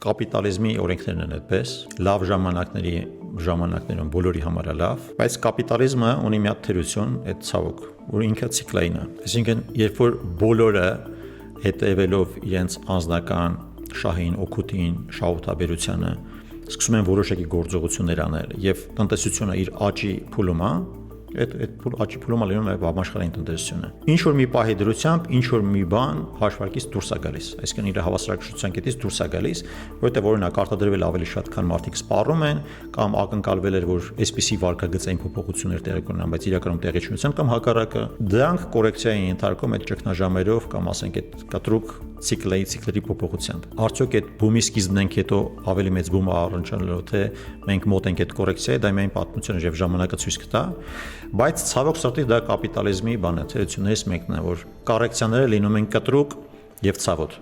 Կապիտալիզմի օրենքներն են այդպես, լավ ժամանակներում բոլորի համար է լավ, բայց կապիտալիզմը ունի մի հատ թերություն, այդ ցավոք, որ ինքը ցիկլային է։ Այսինքն, երբ որ բոլորը հետևելով իրենց անձնական շահին, օգուտին, շահութաբերությանը, սկսում են որոշակի գործողություններ անել եւ տնտեսությունը իր աճի փուլում է, այդ աճի փուլումը լինում է համաշխարհային տնտեսությունը։ Ինչ որ մի պահի դրությամբ, ինչ որ մի բան հաշվարկից դուրս է գալիս, այսինքն իր հավասարակշռության կետից դուրս է գալիս, որովհետեւ օրինակ արտադրվել ավելի շատ, քան մարդիկ սպառում են, կամ ակնկալվել էր, որ այսպիսի վարկագծային փոփոխություններ տեղի կունենան, բայց իրականում տեղի չունեցան, կամ հակառակը, դրանք կոռեկցիա են ենթարկում այդ ճգնաժամերով կամ ասենք այդ կտրուկ ցիկլերի փոփոխությամբ։ Արդյոք այդ բումի սկիզբն ենք հետո ավելի մեծ բում առնչանալու, թե մենք մոտ ենք այդ կոռեկցիայի, դա միայն պատմությունը եւ ժամանակը ցույց կտա, բայց ցավոք սրտի դա կապիտալիզմի բան է, թերություններից մեկն է, որ կոռեկցիաները լինում են կտրուկ եւ ցավոտ։